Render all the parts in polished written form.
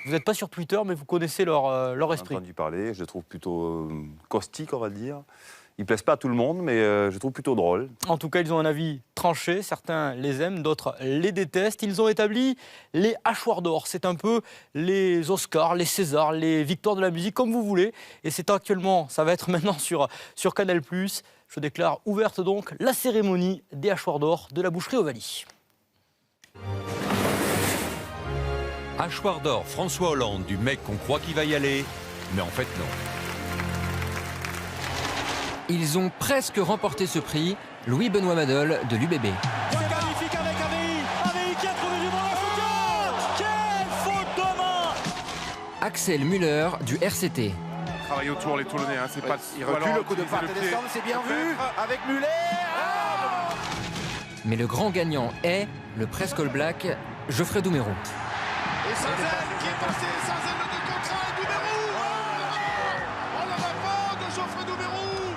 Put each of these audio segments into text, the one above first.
Vous n'êtes pas sur Twitter, mais vous connaissez leur esprit. J'ai entendu parler, je le trouve plutôt caustique, on va dire. Ils ne plaisent pas à tout le monde, mais je le trouve plutôt drôle. En tout cas, ils ont un avis tranché. Certains les aiment, d'autres les détestent. Ils ont établi les hachoirs d'or. C'est un peu les Oscars, les Césars, les victoires de la musique, comme vous voulez. Et c'est actuellement, ça va être maintenant sur Canal+. Je déclare ouverte donc la cérémonie des hachoirs d'or de la boucherie Ovalie. Hachoir d'or François Hollande, du mec qu'on croit qu'il va y aller, mais en fait non. Ils ont presque remporté ce prix, Louis-Benoît Madol de l'UBB. Magnifique avec AVI qui a trouvé du bon shooter. Quelle faute de main. Axel Müller du RCT. Travaille autour les Toulonnais, hein, c'est pas... Il recule, le coup de part et descendre, c'est bien vu. Avec Muller. Mais le grand gagnant est, le presque All Black, Geoffrey Doumerou. Et Saint-Zel qui est passé, Saint-Zel le 2 contre 1 et Doumerou. Oh le rapport de Geoffrey Doumerou.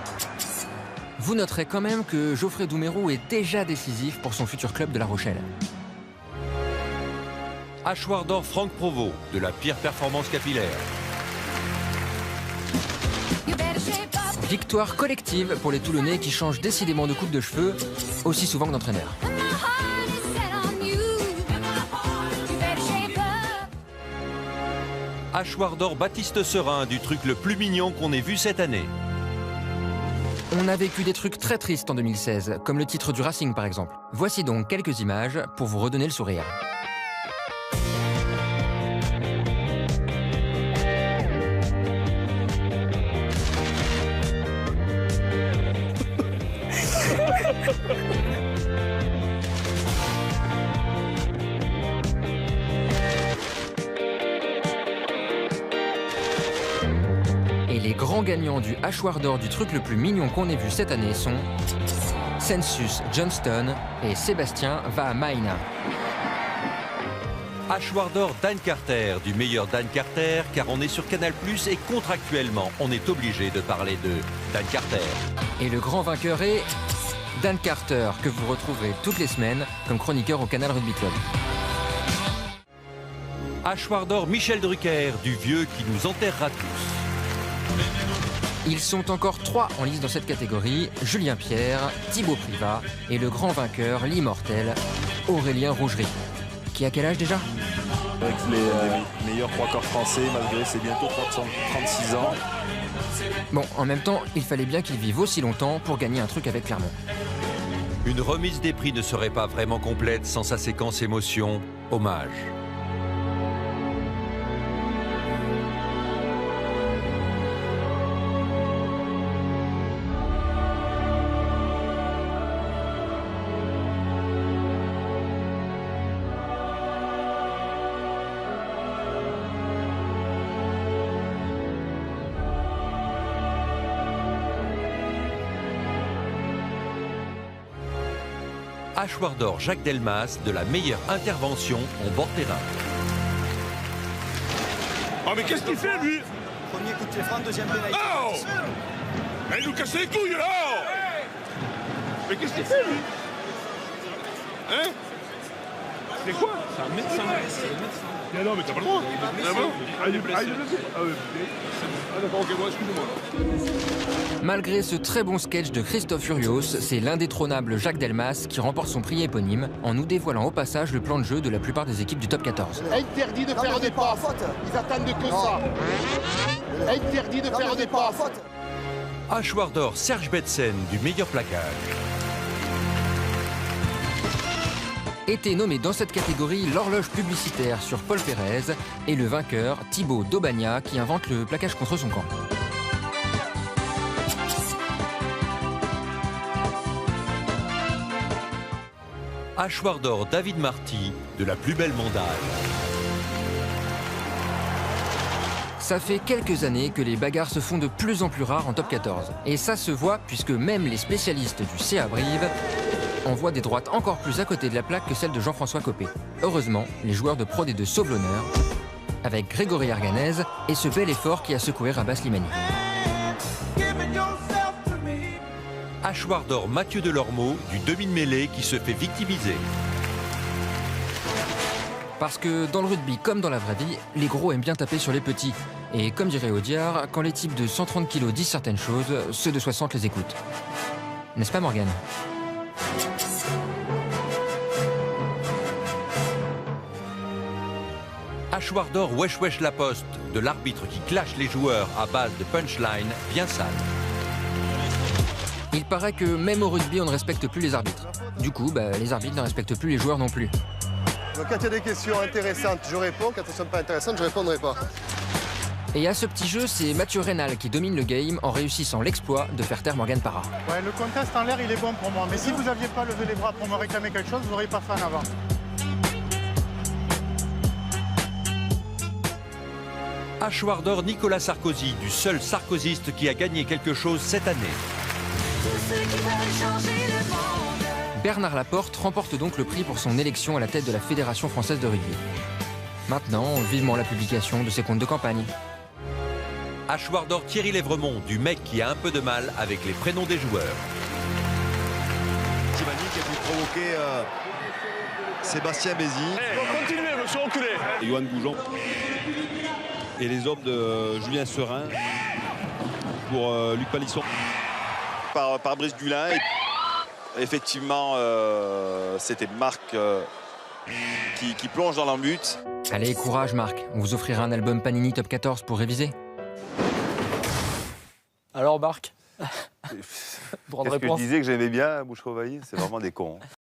Vous noterez quand même que Geoffrey Doumerou est déjà décisif pour son futur club de La Rochelle. Hachoir d'or Franck Provost, de la pire performance capillaire. Victoire collective pour les Toulonnais qui changent décidément de coupe de cheveux aussi souvent que d'entraîneur. Hachoir d'or Baptiste Serin, du truc le plus mignon qu'on ait vu cette année. On a vécu des trucs très tristes en 2016, comme le titre du Racing par exemple. Voici donc quelques images pour vous redonner le sourire. Et les grands gagnants du hachoir d'or du truc le plus mignon qu'on ait vu cette année sont Census Johnston et Sébastien Vahamaina. Hachoir d'or Dan Carter, du meilleur Dan Carter, car on est sur Canal+, et contractuellement, on est obligé de parler de Dan Carter. Et le grand vainqueur est Dan Carter, que vous retrouverez toutes les semaines comme chroniqueur au Canal Rugby Club. Hachoir d'or Michel Drucker, du vieux qui nous enterrera tous. Ils sont encore 3 en lice dans cette catégorie, Julien Pierre, Thibaut Privat et le grand vainqueur, l'immortel, Aurélien Rougerie. Qui a quel âge déjà? Avec les meilleurs 3 quarts français, malgré ses bientôt 36 ans. Bon, en même temps, il fallait bien qu'il vive aussi longtemps pour gagner un truc avec Clermont. Une remise des prix ne serait pas vraiment complète sans sa séquence émotion, hommage. Hachoir d'or Jacques Delmas, de la meilleure intervention en bord terrain. Oh mais qu'est-ce qu'il fait lui? Premier coup de pied franc, deuxième pénalité. Oh! Il nous casse les couilles là! Mais qu'est-ce qu'il fait lui? Hein? C'est quoi? C'est un médecin. Mais non mais t'as pas le droit. Ah bon? Ah d'accord, ok, bon, excusez-moi. Malgré ce très bon sketch de Christophe Furios, c'est l'indétrônable Jacques Delmas qui remporte son prix éponyme en nous dévoilant au passage le plan de jeu de la plupart des équipes du top 14. Interdit de faire des passes. Ils attendent que ça. Interdit de faire des passes. Hachoir d'or Serge Betsen, du meilleur plaquage. Était nommé dans cette catégorie l'horloge publicitaire sur Paul Pérez et le vainqueur Thibaut Daubagna qui invente le plaquage contre son camp. Hachoir d'or David Marty, de la plus belle mandale. Ça fait quelques années que les bagarres se font de plus en plus rares en top 14. Et ça se voit puisque même les spécialistes du CA Brive envoient des droites encore plus à côté de la plaque que celle de Jean-François Copé. Heureusement, les joueurs de Pro D2 sauvent l'honneur avec Grégory Arganez et ce bel effort qui a secoué Rabah Slimani. Hachoir d'or Mathieu Delormeau, du demi-mêlée qui se fait victimiser. Parce que dans le rugby, comme dans la vraie vie, les gros aiment bien taper sur les petits. Et comme dirait Audiard, quand les types de 130 kg disent certaines choses, ceux de 60 les écoutent. N'est-ce pas, Morgane? Hachoir d'or wesh wesh la poste, de l'arbitre qui clash les joueurs à base de punchline bien sale. Il paraît que même au rugby, on ne respecte plus les arbitres. Du coup, les arbitres ne respectent plus les joueurs non plus. Donc quand il y a des questions intéressantes, je réponds. Quand elles ne sont pas intéressantes, je ne répondrai pas. Et à ce petit jeu, c'est Mathieu Reynal qui domine le game en réussissant l'exploit de faire taire Morgane Parra. Ouais, le contest en l'air, il est bon pour moi. Mais si vous n'aviez pas levé les bras pour me réclamer quelque chose, vous n'auriez pas fait en avant. Hachoir d'or Nicolas Sarkozy, du seul sarkozyste qui a gagné quelque chose cette année. Bernard Laporte remporte donc le prix pour son élection à la tête de la Fédération française de rugby. Maintenant, vivement la publication de ses comptes de campagne. Hachoir d'or Thierry Lévremont, du mec qui a un peu de mal avec les prénoms des joueurs. Timani qui a pu provoquer Sébastien Bézi. Continuez, monsieur enculé. Yoann Goujon. Et les hommes de Julien Serin pour Luc Palisson. Par Brice Gulin. Et effectivement, c'était Marc qui plonge dans l'embut. Allez, courage Marc, on vous offrira un album Panini Top 14 pour réviser. Alors Marc, Qu'est-ce que je disais que j'aimais bien, Bouchereau-Vailly? C'est vraiment des cons.